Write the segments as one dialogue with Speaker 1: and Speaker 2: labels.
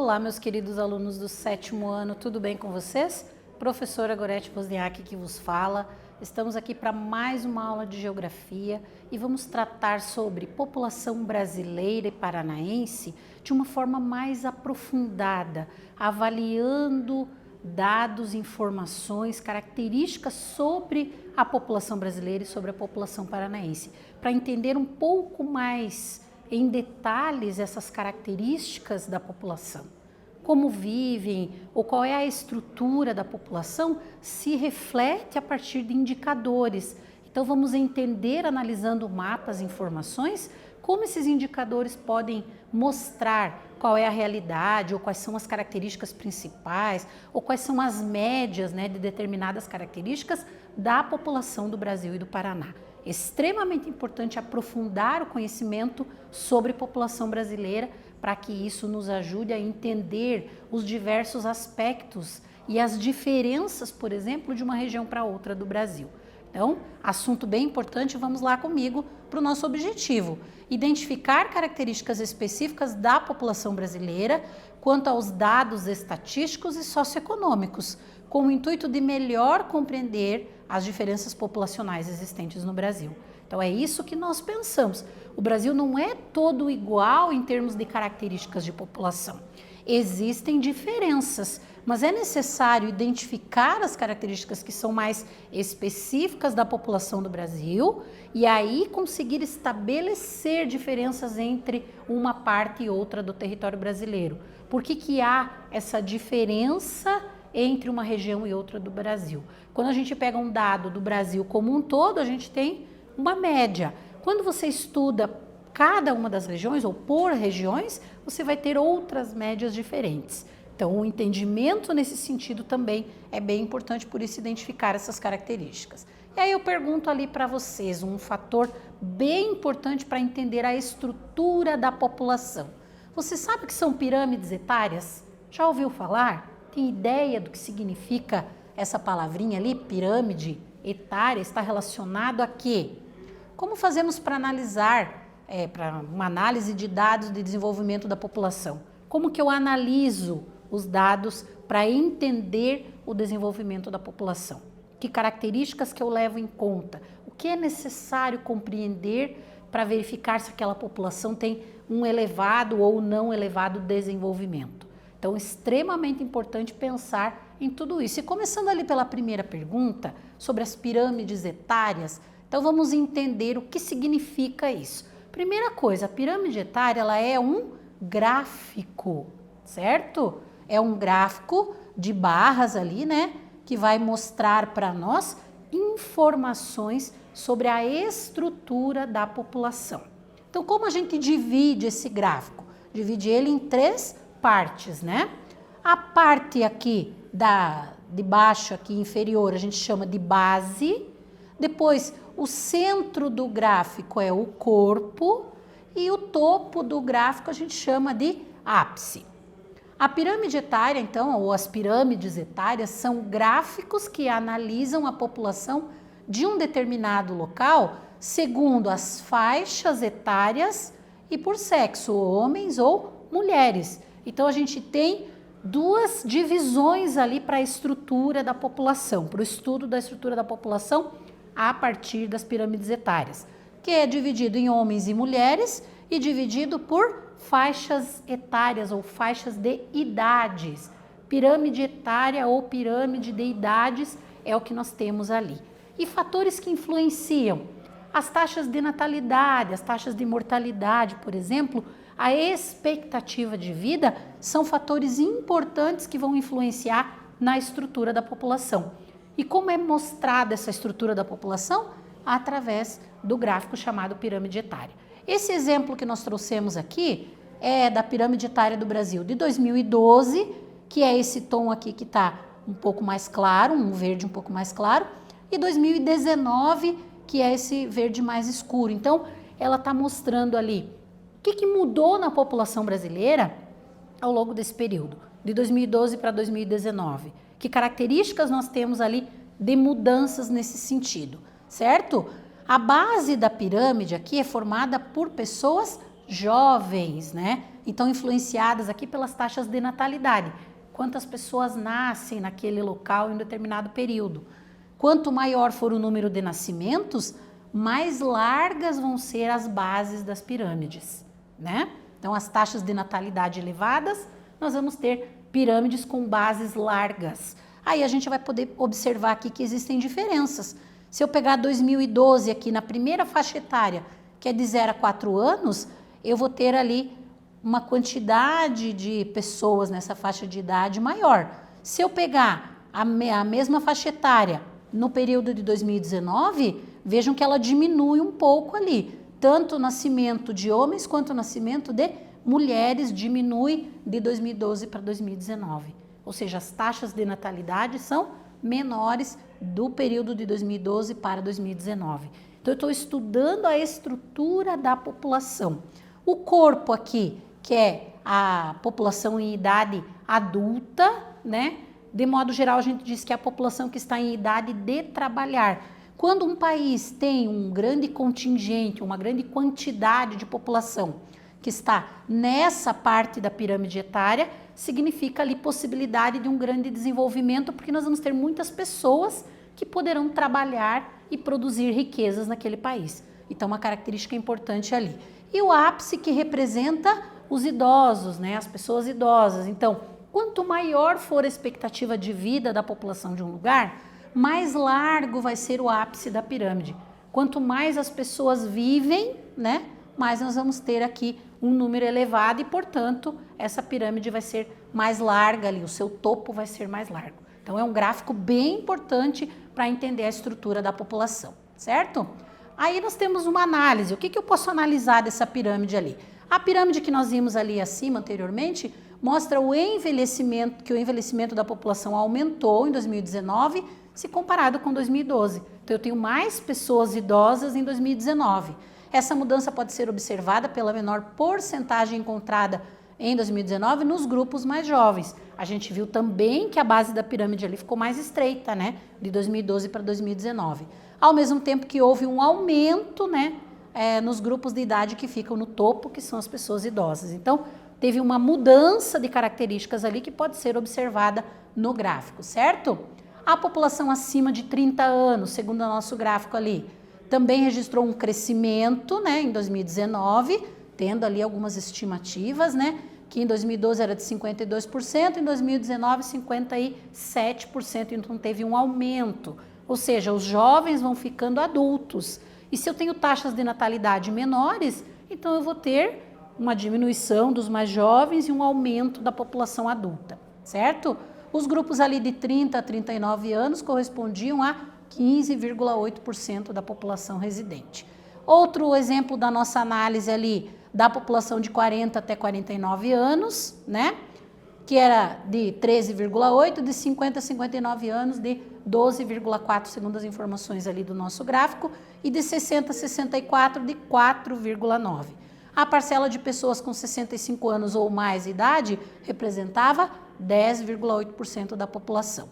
Speaker 1: Olá, meus queridos alunos do 7º ano, tudo bem com vocês? Professora Gorete Wozniak que vos fala. Estamos aqui para mais uma aula de geografia e vamos tratar sobre população brasileira e paranaense de uma forma mais aprofundada, avaliando dados, informações, características sobre a população brasileira e sobre a população paranaense, para entender um pouco mais em detalhes essas características da população. Como vivem ou qual é a estrutura da população se reflete a partir de indicadores. Então vamos entender, analisando mapas e informações, como esses indicadores podem mostrar qual é a realidade ou quais são as características principais ou quais são as médias, de determinadas características da população do Brasil e do Paraná. Extremamente importante aprofundar o conhecimento sobre a população brasileira para que isso nos ajude a entender os diversos aspectos e as diferenças, por exemplo, de uma região para outra do Brasil. Então, assunto bem importante, vamos lá comigo para o nosso objetivo. Identificar características específicas da população brasileira quanto aos dados estatísticos e socioeconômicos, com o intuito de melhor compreender as diferenças populacionais existentes no Brasil. Então é isso que nós pensamos. O Brasil não é todo igual em termos de características de população. Existem diferenças, mas é necessário identificar as características que são mais específicas da população do Brasil e aí conseguir estabelecer diferenças entre uma parte e outra do território brasileiro. Por que há essa diferença entre uma região e outra do Brasil? Quando a gente pega um dado do Brasil como um todo, a gente tem uma média. Quando você estuda cada uma das regiões ou por regiões, você vai ter outras médias diferentes. Então, o entendimento nesse sentido também é bem importante, por isso identificar essas características. E aí eu pergunto ali para vocês um fator bem importante para entender a estrutura da população. Você sabe o que são pirâmides etárias? Já ouviu falar? Tem ideia do que significa essa palavrinha ali, pirâmide etária? Está relacionado a quê? Como fazemos para analisar, para uma análise de dados de desenvolvimento da população? Como que eu analiso os dados para entender o desenvolvimento da população? Que características que eu levo em conta? O que é necessário compreender para verificar se aquela população tem um elevado ou não elevado desenvolvimento? Então, extremamente importante pensar em tudo isso. E começando ali pela primeira pergunta, sobre as pirâmides etárias, então vamos entender o que significa isso. Primeira coisa, a pirâmide etária ela é um gráfico, certo? É um gráfico de barras ali, que vai mostrar para nós informações sobre a estrutura da população. Então, como a gente divide esse gráfico? Divide ele em três partes, A parte aqui de baixo, aqui inferior, a gente chama de base. Depois, o centro do gráfico é o corpo e o topo do gráfico a gente chama de ápice. A pirâmide etária, então, ou as pirâmides etárias, são gráficos que analisam a população de um determinado local segundo as faixas etárias e por sexo, homens ou mulheres. Então, a gente tem duas divisões ali para a estrutura da população, para o estudo da estrutura da população a partir das pirâmides etárias, que é dividido em homens e mulheres e dividido por faixas etárias ou faixas de idades. Pirâmide etária ou pirâmide de idades é o que nós temos ali. E fatores que influenciam as taxas de natalidade, as taxas de mortalidade, por exemplo, a expectativa de vida são fatores importantes que vão influenciar na estrutura da população. E como é mostrada essa estrutura da população? Através do gráfico chamado pirâmide etária. Esse exemplo que nós trouxemos aqui é da pirâmide etária do Brasil de 2012, que é esse tom aqui que está um pouco mais claro, um verde um pouco mais claro, e 2019, que é esse verde mais escuro. Então, ela está mostrando ali o que mudou na população brasileira ao longo desse período, de 2012 para 2019. Que características nós temos ali de mudanças nesse sentido, certo? A base da pirâmide aqui é formada por pessoas jovens, né? Então, influenciadas aqui pelas taxas de natalidade. Quantas pessoas nascem naquele local em um determinado período. Quanto maior for o número de nascimentos, mais largas vão ser as bases das pirâmides, né? Então, as taxas de natalidade elevadas, nós vamos ter pirâmides com bases largas. Aí a gente vai poder observar aqui que existem diferenças. Se eu pegar 2012 aqui na primeira faixa etária, que é de 0 a 4 anos, eu vou ter ali uma quantidade de pessoas nessa faixa de idade maior. Se eu pegar a mesma faixa etária no período de 2019, vejam que ela diminui um pouco ali. Tanto o nascimento de homens quanto o nascimento de mulheres diminui de 2012 para 2019. Ou seja, as taxas de natalidade são menores do período de 2012 para 2019. Então, eu estou estudando a estrutura da população. O corpo aqui, que é a população em idade adulta, né? De modo geral, a gente diz que é a população que está em idade de trabalhar. Quando um país tem um grande contingente, uma grande quantidade de população que está nessa parte da pirâmide etária, significa ali possibilidade de um grande desenvolvimento, porque nós vamos ter muitas pessoas que poderão trabalhar e produzir riquezas naquele país. Então, uma característica importante ali. E o ápice que representa os idosos, né? As pessoas idosas. Então, quanto maior for a expectativa de vida da população de um lugar, mais largo vai ser o ápice da pirâmide. Quanto mais as pessoas vivem, né? Mais nós vamos ter aqui um número elevado e, portanto, essa pirâmide vai ser mais larga ali, o seu topo vai ser mais largo. Então, é um gráfico bem importante para entender a estrutura da população, certo? Aí nós temos uma análise. O que eu posso analisar dessa pirâmide ali? A pirâmide que nós vimos ali acima anteriormente mostra o envelhecimento, que o envelhecimento da população aumentou em 2019 se comparado com 2012. Então, eu tenho mais pessoas idosas em 2019. Essa mudança pode ser observada pela menor porcentagem encontrada em 2019 nos grupos mais jovens. A gente viu também que a base da pirâmide ali ficou mais estreita, né? De 2012 para 2019. Ao mesmo tempo que houve um aumento, né? Nos grupos de idade que ficam no topo, que são as pessoas idosas. Então, teve uma mudança de características ali que pode ser observada no gráfico, certo? A população acima de 30 anos, segundo o nosso gráfico ali, também registrou um crescimento, né, em 2019, tendo ali algumas estimativas, né, que em 2012 era de 52%, em 2019 57%, então teve um aumento. Ou seja, os jovens vão ficando adultos. E se eu tenho taxas de natalidade menores, então eu vou ter uma diminuição dos mais jovens e um aumento da população adulta, certo? Os grupos ali de 30 a 39 anos correspondiam a 15,8% da população residente. Outro exemplo da nossa análise ali da população de 40 até 49 anos, né? Que era de 13,8, de 50 a 59 anos de 12,4, segundo as informações ali do nosso gráfico, e de 60 a 64 de 4,9. A parcela de pessoas com 65 anos ou mais idade representava 10,8% da população.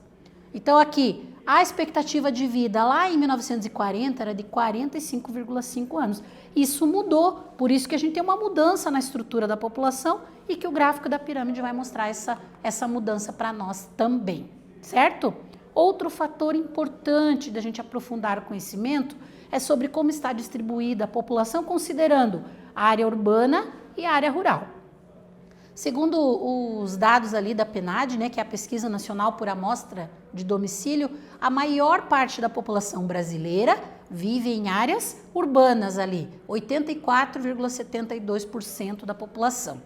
Speaker 1: Então aqui, a expectativa de vida lá em 1940 era de 45,5 anos. Isso mudou, por isso que a gente tem uma mudança na estrutura da população e que o gráfico da pirâmide vai mostrar essa mudança para nós também, certo? Outro fator importante da gente aprofundar o conhecimento é sobre como está distribuída a população, considerando a área urbana e a área rural. Segundo os dados ali da PNAD, né, que é a Pesquisa Nacional por Amostra de Domicílio, a maior parte da população brasileira vive em áreas urbanas ali, 84,72% da população.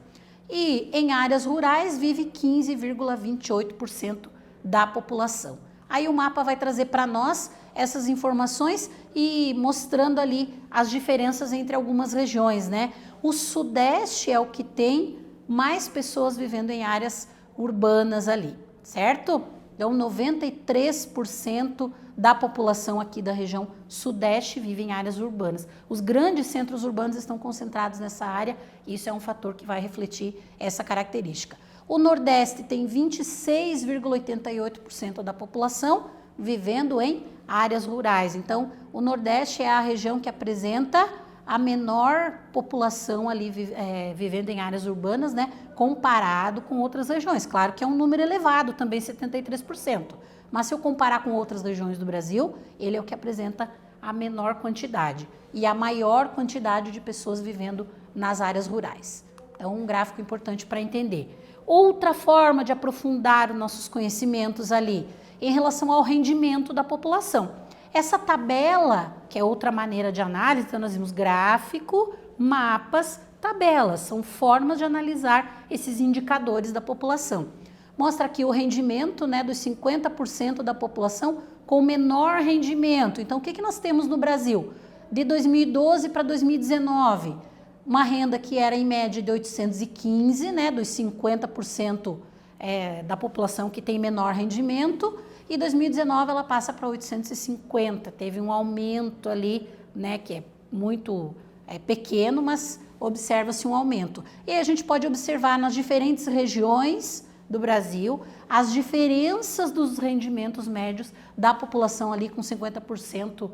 Speaker 1: E em áreas rurais vive 15,28% da população. Aí o mapa vai trazer para nós essas informações e mostrando ali as diferenças entre algumas regiões, né? O Sudeste é o que tem mais pessoas vivendo em áreas urbanas ali, certo? Então, 93% da população aqui da região Sudeste vive em áreas urbanas. Os grandes centros urbanos estão concentrados nessa área e isso é um fator que vai refletir essa característica. O Nordeste tem 26,88% da população vivendo em áreas rurais. Então, o Nordeste é a região que apresenta a menor população ali vivendo em áreas urbanas, né, comparado com outras regiões. Claro que é um número elevado, também 73%, mas se eu comparar com outras regiões do Brasil, ele é o que apresenta a menor quantidade e a maior quantidade de pessoas vivendo nas áreas rurais. Então, um gráfico importante para entender. Outra forma de aprofundar os nossos conhecimentos ali, em relação ao rendimento da população. Essa tabela, que é outra maneira de análise, então nós vimos gráfico, mapas, tabelas, são formas de analisar esses indicadores da população. Mostra aqui o rendimento, né, dos 50% da população com menor rendimento. Então, o que nós temos no Brasil? De 2012 para 2019, uma renda que era em média de 815, né, dos 50% da população que tem menor rendimento, e 2019 ela passa para 850, teve um aumento ali, né, que é muito pequeno, mas observa-se um aumento. E aí a gente pode observar nas diferentes regiões do Brasil as diferenças dos rendimentos médios da população ali com 50%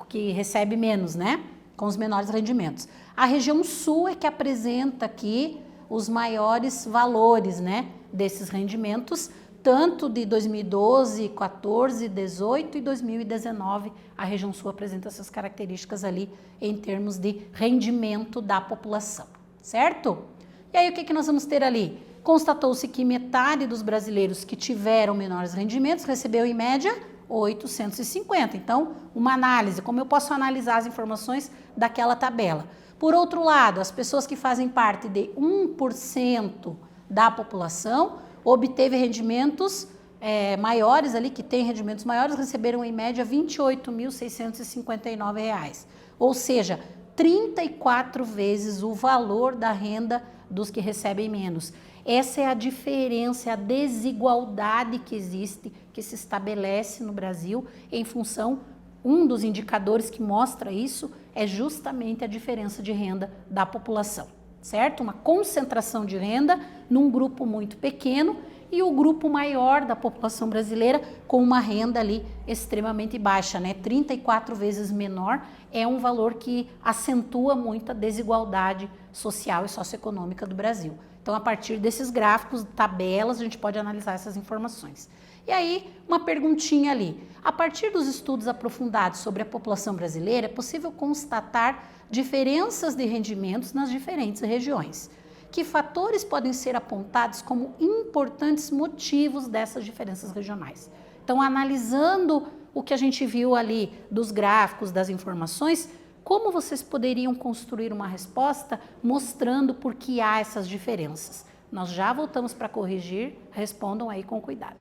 Speaker 1: que recebe menos, né, com os menores rendimentos. A região sul é que apresenta aqui os maiores valores, né, desses rendimentos, tanto de 2012, 14, 18 e 2019, a região sul apresenta essas características ali em termos de rendimento da população, certo? E aí o que nós vamos ter ali? Constatou-se que metade dos brasileiros que tiveram menores rendimentos recebeu em média 850. Então, uma análise, como eu posso analisar as informações daquela tabela? Por outro lado, as pessoas que fazem parte de 1% da população obteve rendimentos maiores ali, que tem rendimentos maiores, receberam em média R$ 28.659, ou seja, 34 vezes o valor da renda dos que recebem menos. Essa é a diferença, a desigualdade que existe, que se estabelece no Brasil em função, um dos indicadores que mostra isso é justamente a diferença de renda da população, certo? Uma concentração de renda num grupo muito pequeno e o grupo maior da população brasileira com uma renda ali extremamente baixa, né? 34 vezes menor é um valor que acentua muito a desigualdade social e socioeconômica do Brasil. Então, a partir desses gráficos, tabelas, a gente pode analisar essas informações. E aí, uma perguntinha ali. A partir dos estudos aprofundados sobre a população brasileira, é possível constatar diferenças de rendimentos nas diferentes regiões. Que fatores podem ser apontados como importantes motivos dessas diferenças regionais? Então, analisando o que a gente viu ali dos gráficos, das informações, como vocês poderiam construir uma resposta mostrando por que há essas diferenças? Nós já voltamos para corrigir, respondam aí com cuidado.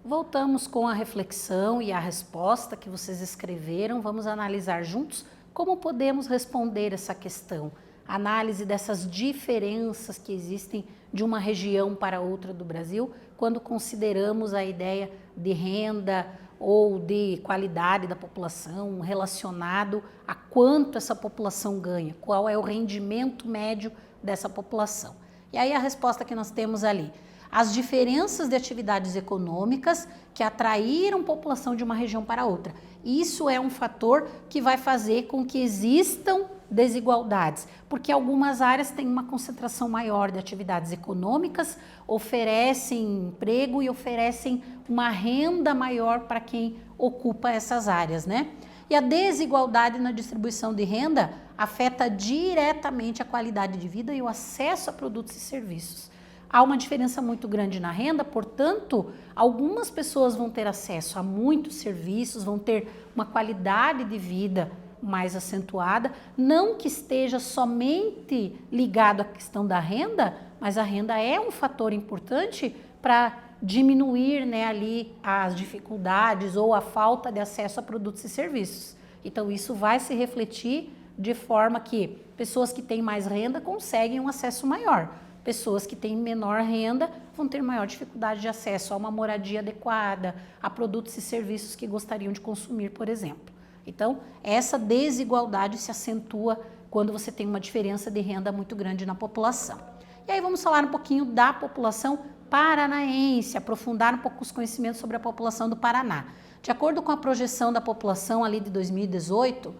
Speaker 1: Voltamos com a reflexão e a resposta que vocês escreveram. Vamos analisar juntos como podemos responder essa questão. Análise dessas diferenças que existem de uma região para outra do Brasil, quando consideramos a ideia de renda ou de qualidade da população relacionado a quanto essa população ganha, qual é o rendimento médio dessa população. E aí a resposta que nós temos ali: as diferenças de atividades econômicas que atraíram população de uma região para outra. Isso é um fator que vai fazer com que existam desigualdades, porque algumas áreas têm uma concentração maior de atividades econômicas, oferecem emprego e oferecem uma renda maior para quem ocupa essas áreas, né? E a desigualdade na distribuição de renda afeta diretamente a qualidade de vida e o acesso a produtos e serviços. Há uma diferença muito grande na renda, portanto, algumas pessoas vão ter acesso a muitos serviços, vão ter uma qualidade de vida mais acentuada, não que esteja somente ligado à questão da renda, mas a renda é um fator importante para diminuir, né, ali as dificuldades ou a falta de acesso a produtos e serviços. Então isso vai se refletir de forma que pessoas que têm mais renda conseguem um acesso maior. Pessoas que têm menor renda vão ter maior dificuldade de acesso a uma moradia adequada, a produtos e serviços que gostariam de consumir, por exemplo. Então, essa desigualdade se acentua quando você tem uma diferença de renda muito grande na população. E aí vamos falar um pouquinho da população paranaense, aprofundar um pouco os conhecimentos sobre a população do Paraná. De acordo com a projeção da população ali de 2018,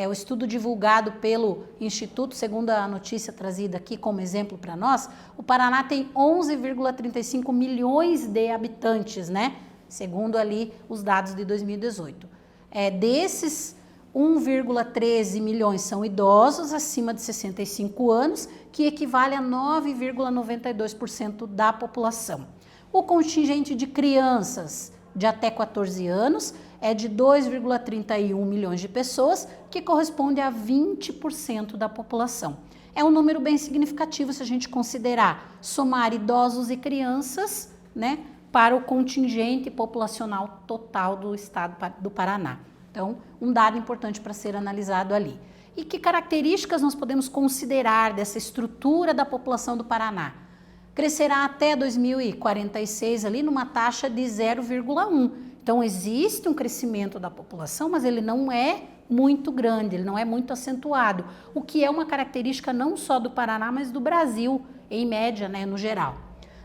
Speaker 1: o estudo divulgado pelo Instituto, segundo a notícia trazida aqui como exemplo para nós, o Paraná tem 11,35 milhões de habitantes, né? Segundo ali os dados de 2018. Desses, 1,13 milhões são idosos acima de 65 anos, que equivale a 9,92% da população. O contingente de crianças de até 14 anos é de 2,31 milhões de pessoas, que corresponde a 20% da população. É um número bem significativo se a gente considerar somar idosos e crianças, né, para o contingente populacional total do estado do Paraná. Então, um dado importante para ser analisado ali. E que características nós podemos considerar dessa estrutura da população do Paraná? Crescerá até 2046 ali numa taxa de 0,1. Então, existe um crescimento da população, mas ele não é muito grande, ele não é muito acentuado, o que é uma característica não só do Paraná, mas do Brasil, em média, né, no geral.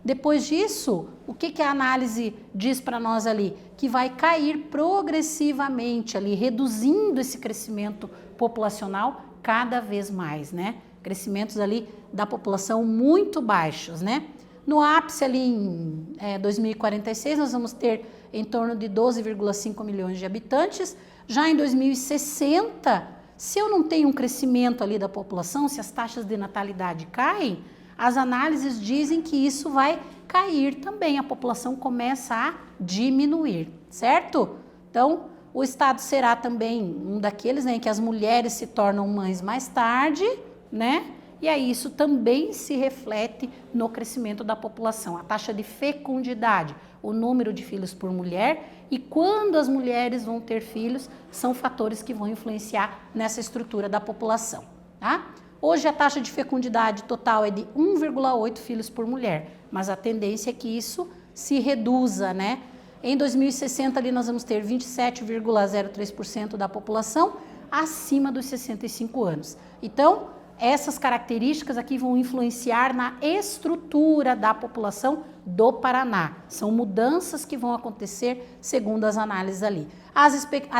Speaker 1: Depois disso, o que a análise diz para nós ali? Que vai cair progressivamente ali, reduzindo esse crescimento populacional cada vez mais, né? Crescimentos ali da população muito baixos, né? No ápice ali em 2046, nós vamos ter em torno de 12,5 milhões de habitantes. Já em 2060, se eu não tenho um crescimento ali da população, se as taxas de natalidade caem, as análises dizem que isso vai cair também, a população começa a diminuir, certo? Então, o estado será também um daqueles, né, em que as mulheres se tornam mães mais tarde, né? E aí isso também se reflete no crescimento da população, a taxa de fecundidade, o número de filhos por mulher e quando as mulheres vão ter filhos, são fatores que vão influenciar nessa estrutura da população, tá? Hoje a taxa de fecundidade total é de 1,8 filhos por mulher, mas a tendência é que isso se reduza, né? Em 2060 ali nós vamos ter 27,03% da população acima dos 65 anos. Então, essas características aqui vão influenciar na estrutura da população do Paraná. São mudanças que vão acontecer segundo as análises ali. A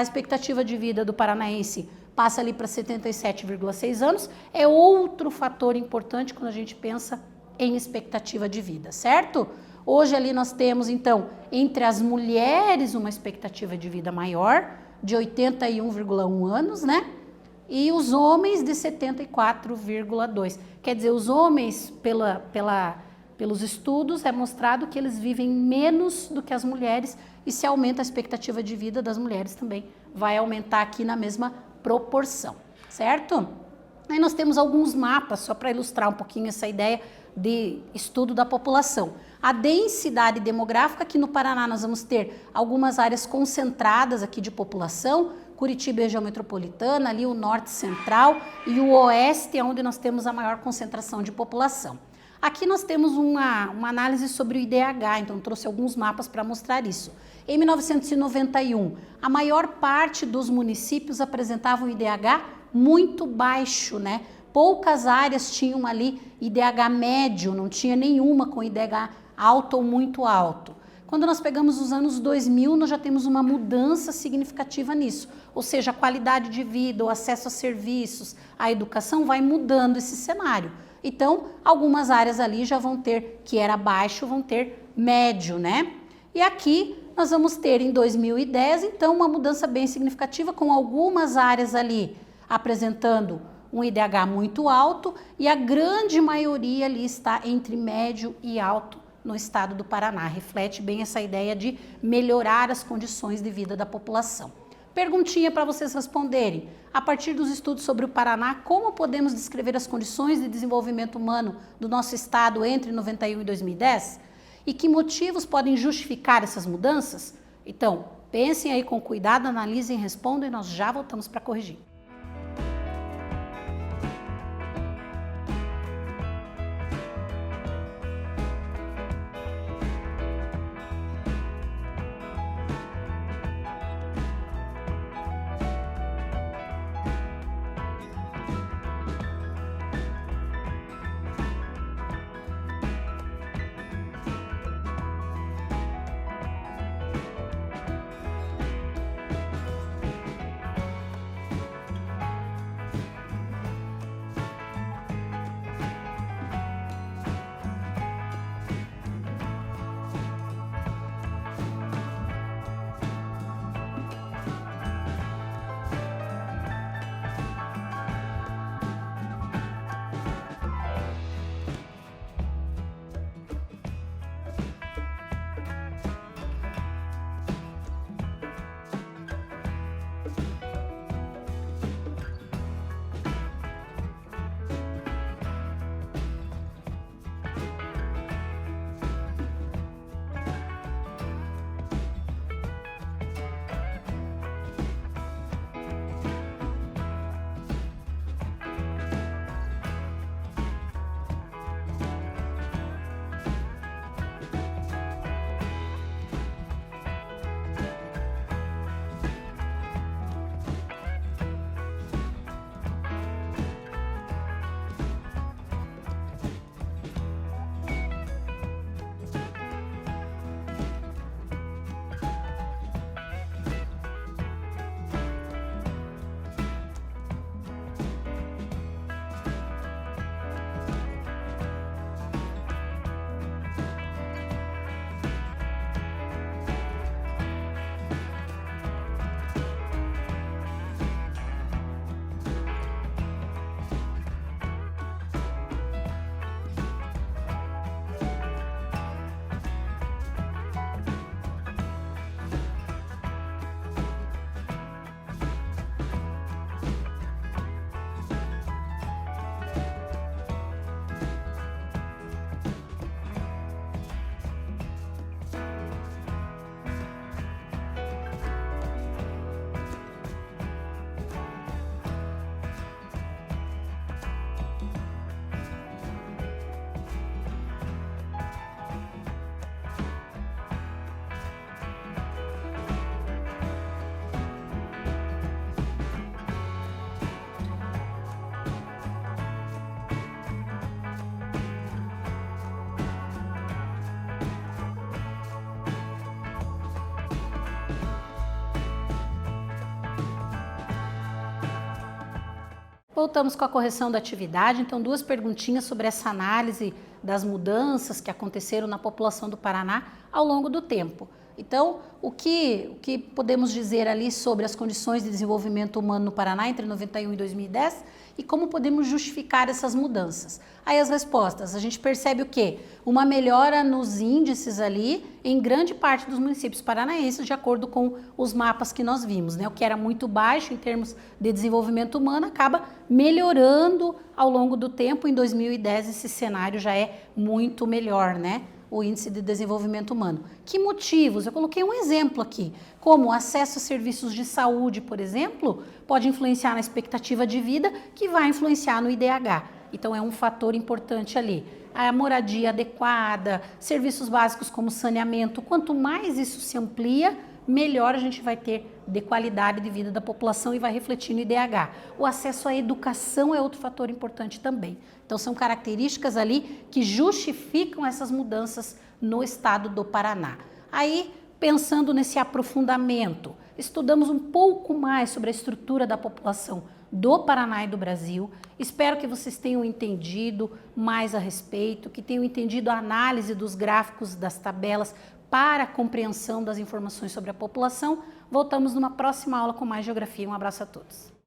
Speaker 1: expectativa de vida do paranaense passa ali para 77,6 anos, é outro fator importante quando a gente pensa em expectativa de vida, certo? Hoje ali nós temos, então, entre as mulheres uma expectativa de vida maior, de 81,1 anos, né? E os homens de 74,2. Quer dizer, os homens, pelos estudos, é mostrado que eles vivem menos do que as mulheres e se aumenta a expectativa de vida das mulheres também, vai aumentar aqui na mesma proporção, certo? Aí nós temos alguns mapas, só para ilustrar um pouquinho essa ideia de estudo da população. A densidade demográfica, aqui no Paraná nós vamos ter algumas áreas concentradas aqui de população, Curitiba e região metropolitana, ali o norte central e o oeste é onde nós temos a maior concentração de população. Aqui nós temos uma análise sobre o IDH, então trouxe alguns mapas para mostrar isso. Em 1991, a maior parte dos municípios apresentavam IDH muito baixo, né? Poucas áreas tinham ali IDH médio, não tinha nenhuma com IDH alto ou muito alto. Quando nós pegamos os anos 2000, nós já temos uma mudança significativa nisso, ou seja, a qualidade de vida, o acesso a serviços, a educação vai mudando esse cenário. Então, algumas áreas ali já vão ter, que era baixo, vão ter médio, né? E aqui nós vamos ter em 2010, então, uma mudança bem significativa com algumas áreas ali apresentando um IDH muito alto e a grande maioria ali está entre médio e alto no estado do Paraná. Reflete bem essa ideia de melhorar as condições de vida da população. Perguntinha para vocês responderem. A partir dos estudos sobre o Paraná, como podemos descrever as condições de desenvolvimento humano do nosso estado entre 91 e 2010? E que motivos podem justificar essas mudanças? Então, pensem aí com cuidado, analisem e respondam e nós já voltamos para corrigir. Voltamos com a correção da atividade, então duas perguntinhas sobre essa análise das mudanças que aconteceram na população do Paraná ao longo do tempo. Então, o que podemos dizer ali sobre as condições de desenvolvimento humano no Paraná entre 91 e 2010 e como podemos justificar essas mudanças? Aí as respostas, a gente percebe o quê? Uma melhora nos índices ali em grande parte dos municípios paranaenses, de acordo com os mapas que nós vimos, né? O que era muito baixo em termos de desenvolvimento humano acaba melhorando ao longo do tempo. Em 2010 esse cenário já é muito melhor, né? O índice de desenvolvimento humano. Que motivos? Eu coloquei um exemplo aqui, como o acesso a serviços de saúde, por exemplo, pode influenciar na expectativa de vida, que vai influenciar no IDH. Então é um fator importante ali. A moradia adequada, serviços básicos como saneamento, quanto mais isso se amplia, melhor a gente vai ter de qualidade de vida da população e vai refletir no IDH. O acesso à educação é outro fator importante também. Então são características ali que justificam essas mudanças no estado do Paraná. Aí, pensando nesse aprofundamento, estudamos um pouco mais sobre a estrutura da população do Paraná e do Brasil. Espero que vocês tenham entendido mais a respeito, que tenham entendido a análise dos gráficos, das tabelas, para a compreensão das informações sobre a população. Voltamos numa próxima aula com mais geografia. Um abraço a todos.